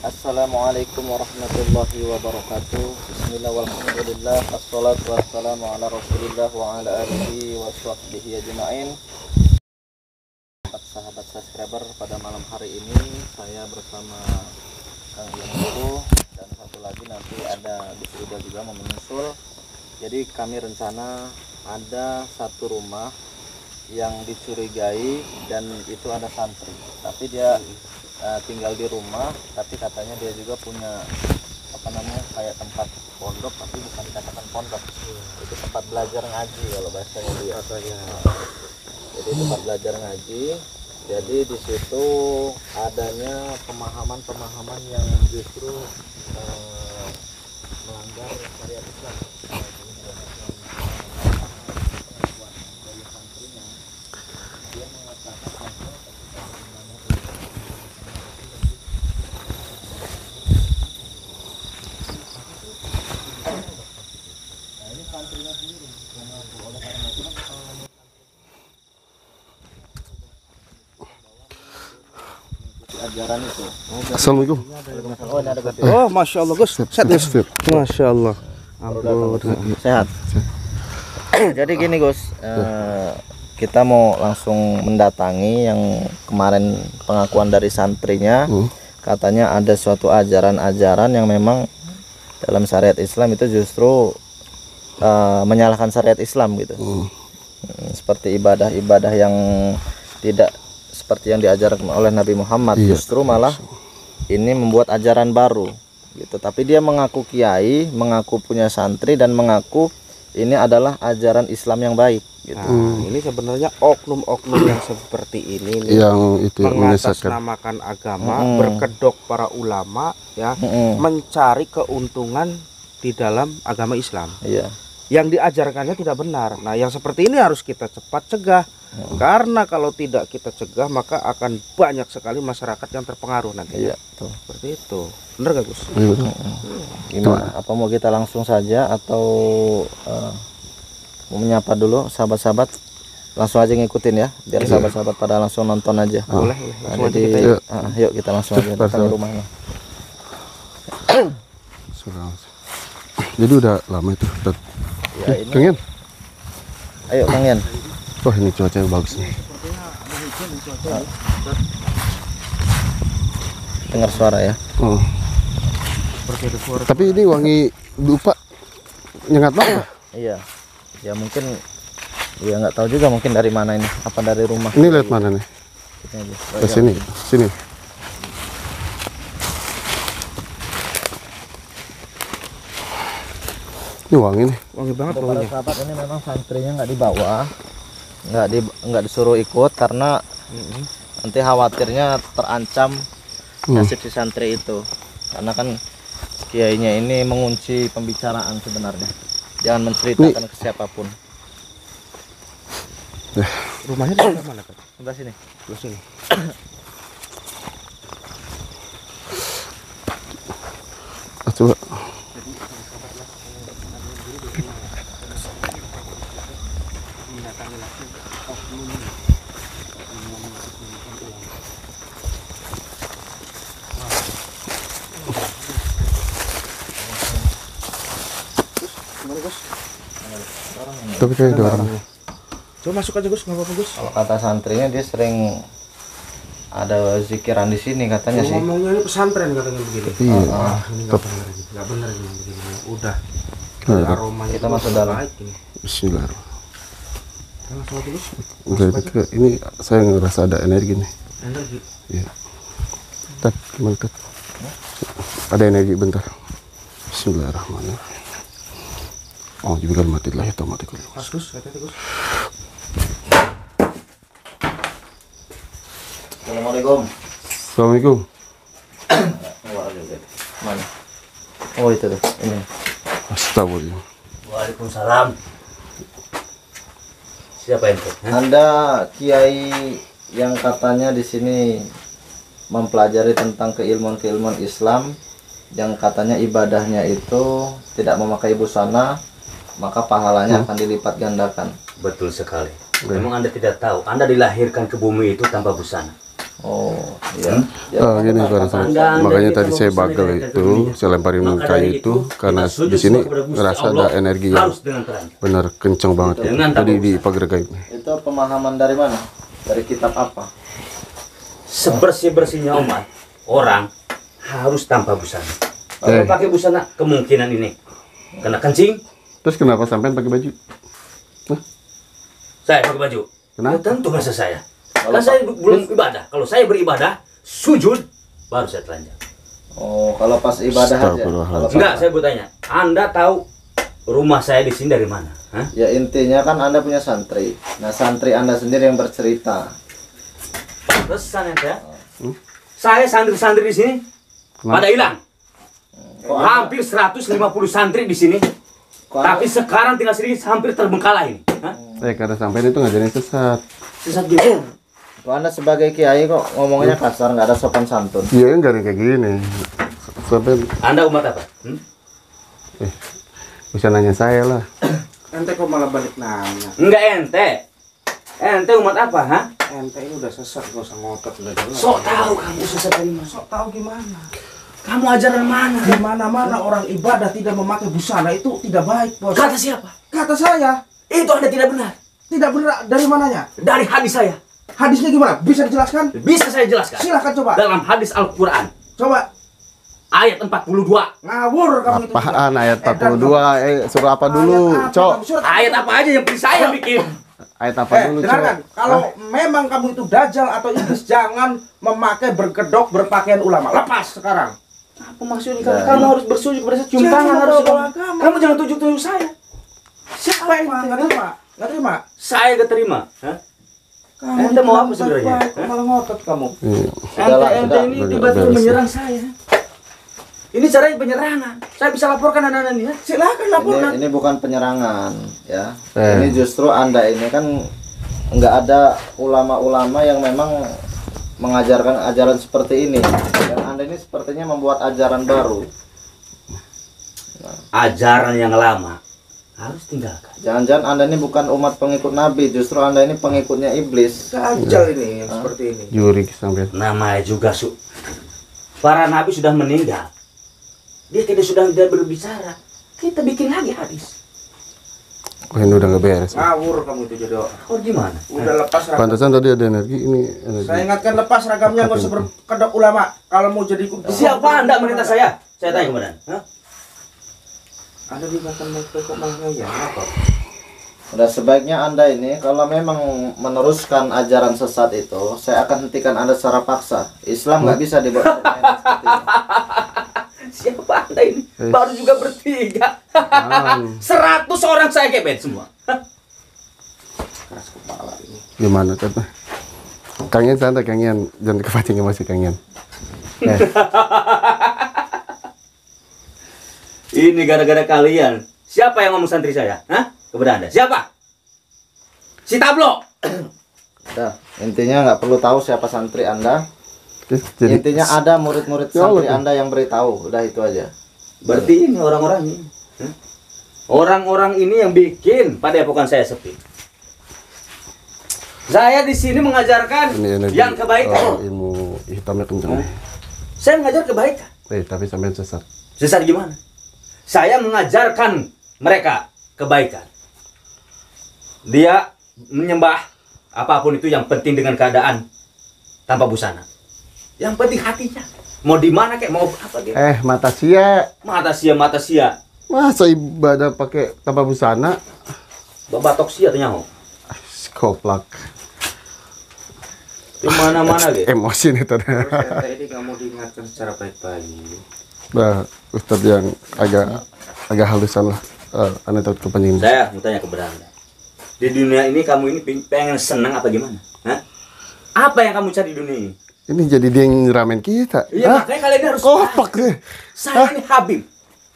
Assalamualaikum warahmatullahi wabarakatuh. Bismillah walhamdulillah. Assalatu wassalamu ala rasulillah wa ala alihi wa sahbihi ajma'in. Sahabat subscriber, pada malam hari ini saya bersama Kang Yang Guru dan satu lagi nanti ada Gus Ida juga mau menyusul. Jadi kami rencana ada satu rumah yang dicurigai dan itu ada santri, tapi dia tinggal di rumah, tapi katanya dia juga punya kayak tempat pondok, tapi bukan dikatakan pondok, itu tempat belajar ngaji kalau bahasanya dia katanya. Jadi tempat belajar ngaji. Jadi di situ adanya pemahaman yang justru melanggar syariat Islam. Ajaran itu. Assalamualaikum. Oh, ini ada Gus. Oh, masya Allah Gus. Sehat Gus. Masya Allah. Sehat. Jadi gini Gus, kita mau langsung mendatangi yang kemarin pengakuan dari santrinya. Katanya ada suatu ajaran-ajaran yang memang dalam syariat Islam itu justru menyalahkan syariat Islam gitu. Seperti ibadah-ibadah yang tidak seperti yang diajarkan oleh Nabi Muhammad, justru malah ini membuat ajaran baru gitu. Tapi dia mengaku kiai, mengaku punya santri, dan mengaku ini adalah ajaran Islam yang baik gitu. Ini sebenarnya oknum-oknum yang seperti ini nih, yang itu mengatasnamakan agama, berkedok para ulama ya, mencari keuntungan di dalam agama Islam. Iya. Yang diajarkannya tidak benar. Nah, yang seperti ini harus kita cepat cegah. Karena kalau tidak kita cegah, maka akan banyak sekali masyarakat yang terpengaruh nanti. Iya, tuh. Seperti itu. Benar gak Gus? Iya, betul. Gimana? Apa mau kita langsung saja atau mau menyapa dulu sahabat-sahabat? Langsung aja ngikutin ya, biar sahabat-sahabat pada langsung nonton aja. Boleh. Langsung aja Jadi, kita yuk kita langsung aja datang ke rumahnya. Jadi udah lama itu. Ya, ini. Kang Yan. Ayo Kang Yan. Wah, ini cuacanya bagus nih. Dengar suara ya. Tapi ini wangi dupa nyengat banget. Iya. Ya mungkin, ya nggak tahu juga, mungkin dari mana ini. Apa dari rumah? Ini lihat mana nih? Ini aja. Ke sini. Sini. Ini wangi nih. wangi banget Para baunya. sahabat, ini memang santrinya nggak dibawa, nggak disuruh ikut karena nanti khawatirnya terancam nasib si santri itu, karena kan kiainya ini mengunci pembicaraan sebenarnya, jangan menceritakan ke siapapun. Rumahnya di sebelah mana kan? Sebelah sini. Sebelah sini. Coba. Tapi kayak ada orang. Coba masuk aja Gus, nggak apa-apa Gus. Kalau kata santrinya dia sering ada zikiran di sini katanya sih. Ngomongnya ini pesantren katanya begini. Iya. Ini nggak benar ini, nggak benar ini begini. Udah. Aromanya Kita masuk dalam. Bismillahirrahmanirrahim. Kita langsung aja Gus. Ini saya ngerasa ada energi nih. Energi. Iya. Tat, gimana Tat? Ada energi bentar. Bismillahirrahmanirrahim. Oh, juga mati lah ya, mati kulit. Pas Gus, hati-hati Gus. Assalamualaikum. Assalamualaikum. Mana? Oh itu tuh, ini. Astagfirullah. Waalaikumsalam. Siapa itu? Anda kiai yang katanya di sini mempelajari tentang keilmuan Islam, yang katanya ibadahnya itu tidak memakai busana, maka pahalanya akan dilipat gandakan. Betul sekali. Memang Anda tidak tahu, Anda dilahirkan ke bumi itu tanpa busana. Oh, iya. Gini para sahabat. Makanya tadi saya bagel itu, saya lemparin kayu itu karena di sini ngerasa ada energi yang benar kencang banget ya. Tadi di pagar gaib. Itu pemahaman dari mana? Dari kitab apa? Sebersih-bersihnya umat, orang harus tanpa busana. Kalau pakai busana, kemungkinan ini kena kencing. Terus kenapa sampai pakai baju? Saya pakai baju. Kenapa? Ya, tentu masa saya. Kan saya belum ibadah. Kalau saya beribadah, sujud, baru saya telanjang. Oh, kalau pas ibadah aja. Astagfirullahaladzim. Enggak, saya bertanya. Anda tahu rumah saya di sini dari mana? Hah? Ya intinya kan Anda punya santri. Nah, santri Anda sendiri yang bercerita. Pesan ya. Saya santri-santri di sini pada hilang. Hampir 150 santri di sini. Tapi sekarang tinggal sedikit hampir terbengkalai ini. Hah? Karena sampai itu ngajarin sesat. Sesat gitu. Kok Anda sebagai kiai kok ngomongnya kasar, nggak ada sopan santun? Iya, enggak ada kayak gini. Sampai Anda umat apa? bisa nanya saya lah. Ente kok malah balik nanya? Enggak ente. Ente umat apa, ha? Ente ini udah sesat, gak usah ngotot udah jelas. Sok tahu kamu sesat dari mana? Sok tahu gimana? Kamu ajaran mana? Di mana-mana orang ibadah tidak memakai busana itu tidak baik, Bos. Kata siapa? Kata saya. Itu Anda tidak benar. Tidak benar dari mananya? Dari hadis saya. Hadisnya gimana? Bisa dijelaskan? Bisa saya jelaskan. Silahkan coba. Dalam hadis Al-Quran Coba. ayat 42. Ngawur kamu itu. Apaan ayat 42? Suruh apa dulu, Cok? Ayat apa aja yang saya bikin? Ayat apa dulu, Cok? dengarkan. Kalau memang kamu itu dajjal atau iblis, jangan memakai berkedok berpakaian ulama. Lepas sekarang. Apa maksudnya? Kamu harus bersujud kepada saya, cium tangan harus kamu jangan tunjuk-tunjuk saya. Siapa yang nggak terima? Nggak terima? Saya gak terima. Hah? Kamu Ente mau apa sebenarnya? baik-baik, malah ngotot kamu. Ente ini tiba-tiba menyerang saya. Ini caranya penyerangan. Saya bisa laporkan anak-anak ini. Silakan laporkan. Ini bukan penyerangan, ya. Eh. Ini justru Anda ini kan nggak ada ulama-ulama yang memang mengajarkan ajaran seperti ini. Dan Anda ini sepertinya membuat ajaran baru. Ajaran yang lama harus tinggalkan. Jangan-jangan Anda ini bukan umat pengikut Nabi, justru Anda ini pengikutnya iblis. Dajjal ini yang seperti ini. Juri sampai. Namanya juga para nabi sudah meninggal. Dia sudah berbicara. Kita bikin lagi hadis. Oh, ini udah nggak beres. Ngawur kamu itu jadi orang. Oh gimana? Udah lepas ragam. Pantesan tadi ada energi, ini energi. Saya ingatkan lepas ragamnya, nggak usah berkedok ulama. Kalau mau jadi Siapa Anda merintah saya? Saya tanya kepada Anda. Hah? Anda dikatakan kok malah ya apa? Udah sebaiknya Anda ini kalau memang meneruskan ajaran sesat itu, saya akan hentikan Anda secara paksa. Islam nggak bisa dibuat seperti ini. Siapa Anda ini? Baru juga bertiga. 100 orang saya kepet semua. Keras kepala ini. Gimana kata? Kangen santai, kangen. Jangan kepancing masih kangen. Ini gara-gara kalian. Siapa yang ngomong santri saya? Hah? Kepada Anda. Siapa? Si Tablo. Nah, intinya nggak perlu tahu siapa santri Anda. Jadi Intinya ada murid-murid Ya Allah, santri Anda yang beritahu. Udah itu aja. Berarti ini orang-orang ini. Hah? Orang-orang ini yang bikin padepokan saya sepi. Saya di sini mengajarkan ini energi. yang kebaikan. Ilmu hitamnya kencang. Saya mengajar kebaikan. Tapi sampai sesat. Sesat gimana? Saya mengajarkan mereka kebaikan. Dia menyembah apapun itu yang penting dengan keadaan tanpa busana. Yang penting hatinya. Mau di mana kayak mau apa gitu. Mata sia. Mata sia. Masa ibadah pakai tanpa busana? Babatok sia ternyata. Koplak. Di mana-mana gitu. Emosi nih tadi. Ente ini nggak mau diingatkan secara baik-baik. Nah, Ustadz yang agak halusan lah. Anda tahu kepanjang. Saya mau tanya kepada Anda. Di dunia ini kamu ini pengen senang apa gimana? Hah? Apa yang kamu cari di dunia ini? Ini jadi dia yang ngeramen kita. Iya, makanya kalian harus Kopak deh. Saya ini Habib.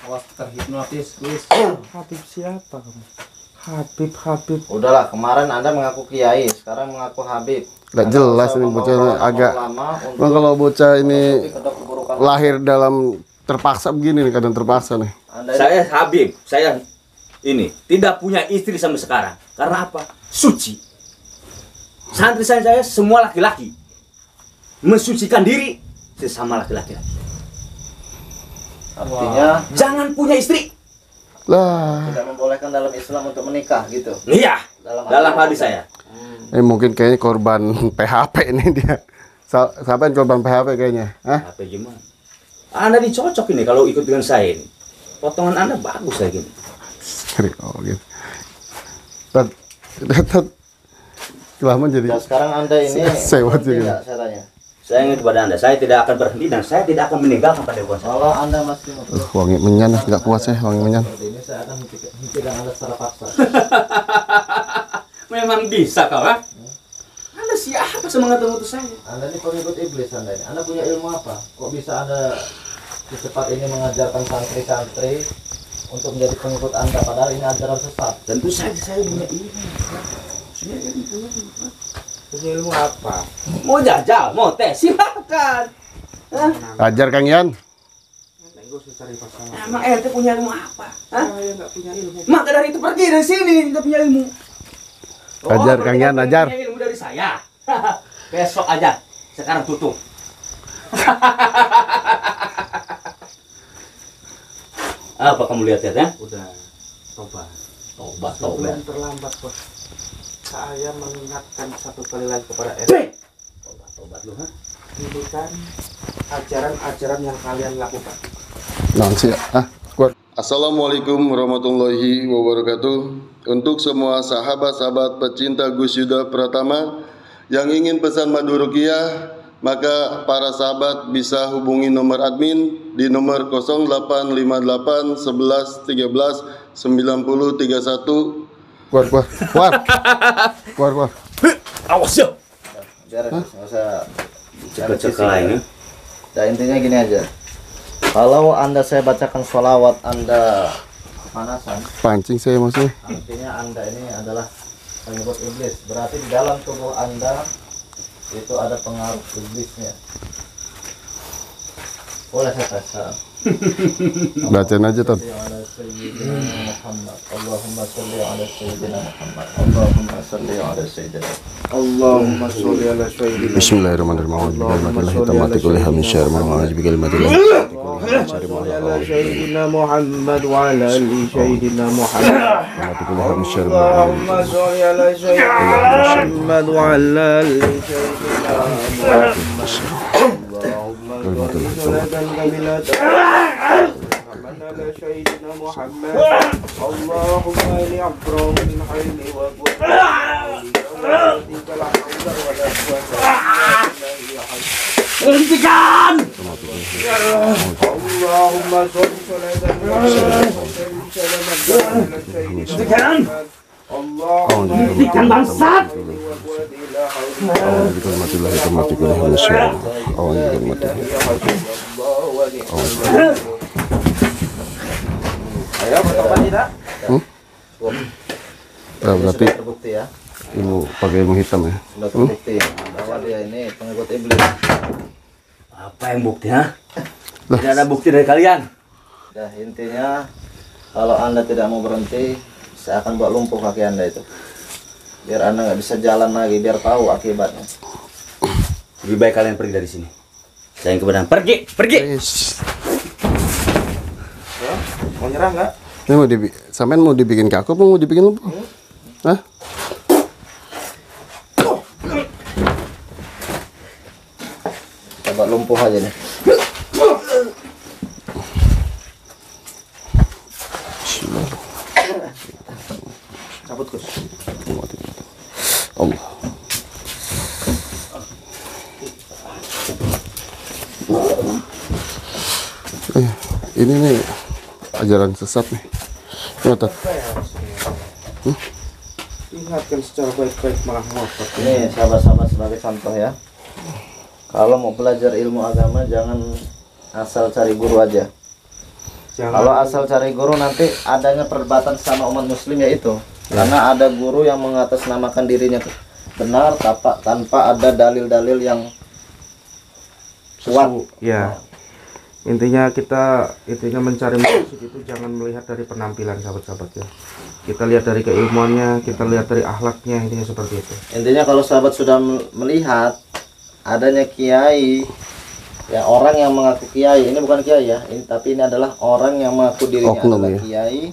Awas terhipnotis, Luis. Habib siapa kamu? Habib. Udahlah, kemarin Anda mengaku kiai, sekarang mengaku Habib. Gak Anda jelas usah ini membawa bocah agak. ulama untuk Memang kalau bocah ini menutupi kedok-keburukan. lahir dalam terpaksa begini nih, kadang terpaksa nih. Anda ini Saya Habib, saya ini tidak punya istri sampai sekarang. Karena apa? Suci. Santri saya semua laki-laki. mensucikan diri sesama laki-laki. Artinya Jangan punya istri. Lah, tidak membolehkan dalam Islam untuk menikah gitu. Iya, dalam hadis saya. mungkin kayaknya korban PHP ini dia. Siapa yang korban PHP kayaknya? Hah? Apa gimana? Anda dicocok ini kalau ikut dengan saya ini. Potongan Anda bagus lagi ini. Oh gitu. Tat, lama jadi. Nah, sekarang Anda ini Sewot berhenti juga. nggak, saya tanya. Saya ingin kepada Anda, saya tidak akan berhenti dan saya tidak akan meninggalkan pada kuasa. Kalau Anda masih mau Wangi menyan, nggak kuat saya wangi menyan. seperti ini, saya akan hentikan Anda secara paksa. Memang bisa kau, ha? Anda siapa semangat mengutus saya? Anda ini pengikut iblis Anda ini. Anda punya ilmu apa? Kok bisa Anda secepat ini mengajarkan santri-santri untuk menjadi pengikut Anda padahal ini ajaran sesat? Tentu saja saya punya ilmu. Punya ilmu apa? Mau jajal, mau tes, silakan. Hah? Ajar Kang Yan. Nggak usah cari pasangan. Emang ente punya ilmu apa? Hah? Saya nggak punya ilmu. Maka dari itu pergi dari sini, tidak punya ilmu. Ajar, Kang Yan, berarti ajar. punya ilmu dari saya. Besok aja, sekarang tutup. Apa kamu lihat-lihat ya? Udah, tobat. Tobat, Sebelum tobat. terlambat, bos. Saya mengingatkan satu kali lagi kepada Tobat, tobat lu, ha? ini kan ajaran-ajaran yang kalian lakukan. Nanti kuat. Assalamualaikum warahmatullahi wabarakatuh. Untuk semua sahabat-sahabat pecinta Gus Yuda Pratama yang ingin pesan madu ruqyah, maka para sahabat bisa hubungi nomor admin di nomor 0858 11 13 90 31. Kuat. Awas ya. Biar nggak usah Cek-cek lain ya. Nah, intinya gini aja. Kalau Anda saya bacakan sholawat Anda panasan, Pancing saya maksudnya. artinya Anda ini adalah pengikut iblis. Berarti di dalam tubuh Anda itu ada pengaruh iblisnya. Boleh saya tes sekarang? Bacain aja Tad. Ala Sayyidina Muhammad. Allahumma sholli ala Sayyidina Muhammad. Allahumma sholli ala Sayyidina Allahumma sholli ala sayyidina. Bismillahirrahmanirrahim. A'udzu billahi kulli hammin syarri ma a'udzu bikalimati Sholli ala sayyidina Muhammad wa ala ali sayyidina Muhammad. Allahumma sholli ala sayyidina Muhammad wa ala ali sayyidina Muhammad. Allahumma sholli salatan kamilatan ala sayyidina Muhammad. Allahumma li afro min hayli wa Hentikan! Allahumma sholli salatan Hentikan! Allahumma Hentikan bangsat! Ayo bertobat tidak? Berarti Sudah terbukti ya. ilmu pakai ilmu hitam ya. Sudah terbukti bahwa dia ini pengikut iblis. Apa yang bukti, ha? Tidak ada bukti dari kalian. Dah intinya kalau Anda tidak mau berhenti, saya akan buat lumpuh kaki Anda itu. Biar Anda nggak bisa jalan lagi, biar tahu akibatnya. Lebih baik kalian pergi dari sini. Saya yang kebenaran. Pergi! Mau nyerah nggak? Ini mau sampean mau dibikin kaku apa mau dibikin lumpuh? Hah? Kita buat lumpuh aja nih. Cabut Gus. Allah. Ini nih ajaran sesat nih. Nyotot. Ingatkan secara baik-baik malah ngotot. Ini sahabat-sahabat sebagai contoh ya. Kalau mau belajar ilmu agama jangan asal cari guru aja. Kalau asal cari guru nanti adanya perdebatan sama umat muslim yaitu. Karena ada guru yang mengatasnamakan dirinya benar tanpa ada dalil-dalil yang kuat. Ya. Intinya mencari maksud itu jangan melihat dari penampilan sahabat-sahabat ya. Kita lihat dari keilmuannya, kita lihat dari akhlaknya, intinya seperti itu. Intinya kalau sahabat sudah melihat adanya kiai, ya orang yang mengaku kiai, ini bukan kiai ya, tapi ini adalah orang yang mengaku dirinya adalah kiai.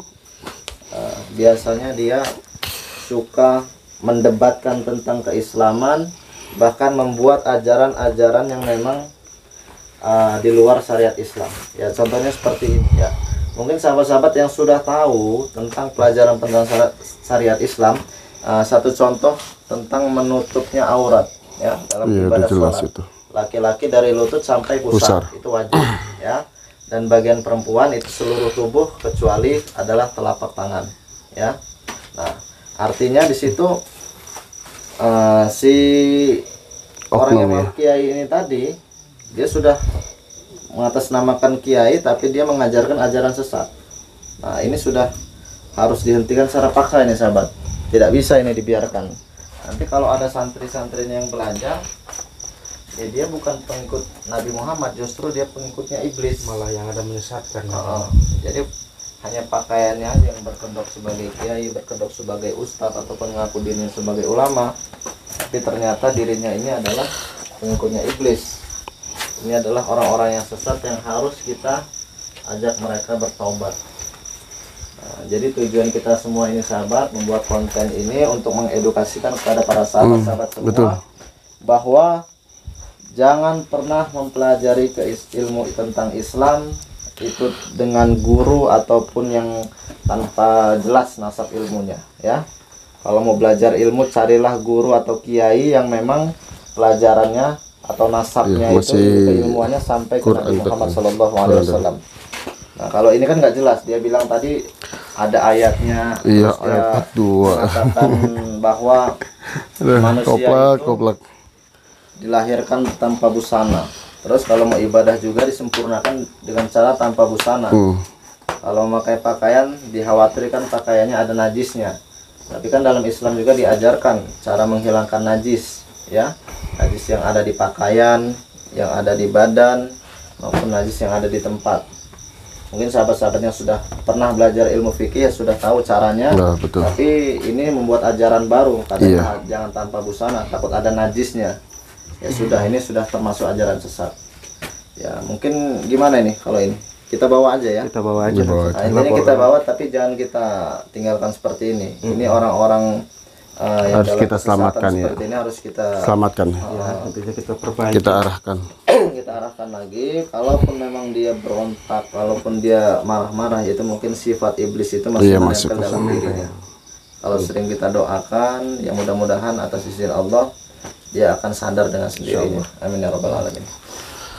Biasanya dia suka mendebatkan tentang keislaman, bahkan membuat ajaran-ajaran yang memang di luar syariat Islam. Ya contohnya seperti ini ya. Mungkin sahabat-sahabat yang sudah tahu tentang pelajaran tentang syariat Islam, satu contoh tentang menutupnya aurat ya dalam ibadah sholat. Laki-laki dari lutut sampai pusar itu wajib ya. Dan bagian perempuan itu seluruh tubuh kecuali adalah telapak tangan ya. Nah, artinya di situ si orang yang mau kiai ini tadi, dia sudah mengatasnamakan kiai tapi dia mengajarkan ajaran sesat. Nah, ini sudah harus dihentikan secara paksa ini sahabat. Tidak bisa ini dibiarkan. Nanti kalau ada santri-santrinya yang belajar, ya dia bukan pengikut Nabi Muhammad, justru dia pengikutnya iblis. Malah yang ada menyesatkan. Jadi hanya pakaiannya aja yang berkedok sebagai kiai, berkedok sebagai ustadz ataupun mengaku dirinya sebagai ulama, tapi ternyata dirinya ini adalah pengikutnya iblis. Ini adalah orang-orang yang sesat yang harus kita ajak mereka bertaubat. Nah, jadi tujuan kita semua ini sahabat membuat konten ini untuk mengedukasikan kepada para sahabat-sahabat semua bahwa jangan pernah mempelajari ilmu tentang Islam itu dengan guru ataupun yang tanpa jelas nasab ilmunya ya. Kalau mau belajar ilmu, carilah guru atau kiai yang memang pelajarannya atau nasabnya itu keilmuannya sampai ke Nabi Muhammad SAW. Nah, kalau ini kan nggak jelas, dia bilang tadi ada ayatnya, iya, ayat 2 mengatakan bahwa manusia itu dilahirkan tanpa busana. Terus kalau mau ibadah juga disempurnakan dengan cara tanpa busana. Kalau memakai pakaian dikhawatirkan pakaiannya ada najisnya. Tapi kan dalam Islam juga diajarkan cara menghilangkan najis, ya. Najis yang ada di pakaian, yang ada di badan, maupun najis yang ada di tempat. Mungkin sahabat-sahabat yang sudah pernah belajar ilmu fikih ya sudah tahu caranya. Nah, betul. Tapi ini membuat ajaran baru, katanya jangan tanpa busana, takut ada najisnya. Ya sudah, ini sudah termasuk ajaran sesat. Ya mungkin gimana ini kalau ini? Kita bawa aja ya. Kita bawa aja. Nah, intinya kita bawa, tapi jangan kita tinggalkan seperti ini. Ini orang-orang yang harus kita selamatkan ya. Ini harus kita selamatkan. Tentunya kita perbaiki. Kita arahkan. Kita arahkan lagi. Kalaupun memang dia berontak, kalaupun dia marah-marah, itu mungkin sifat iblis itu masih menempel dalam dirinya. Kalau sering kita doakan, ya mudah-mudahan atas izin Allah dia akan sadar dengan sendirinya. Amin ya rabbal alamin.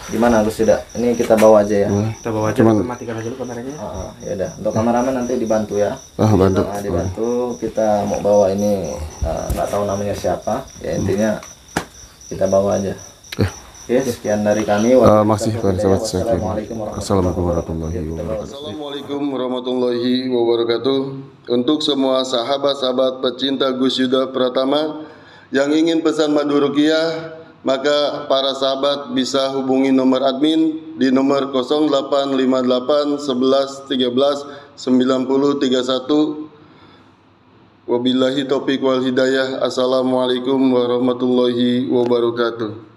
Gimana Gus tidak? Ini kita bawa aja ya. Kita bawa aja. Matikan aja dulu kameranya. Ya udah. Untuk kameramen nanti dibantu ya. Bantu. Dibantu. Kita mau bawa ini nggak tahu namanya siapa. Ya intinya kita bawa aja. Oke, sekian dari kami. Masih sahabat saya. Assalamualaikum warahmatullahi wabarakatuh. Untuk semua sahabat-sahabat pecinta Gus Yuda Pratama yang ingin pesan madu ruqyah, maka para sahabat bisa hubungi nomor admin di nomor 0858 11 13 90 31. Wabillahi taufiq wal hidayah. Assalamualaikum warahmatullahi wabarakatuh.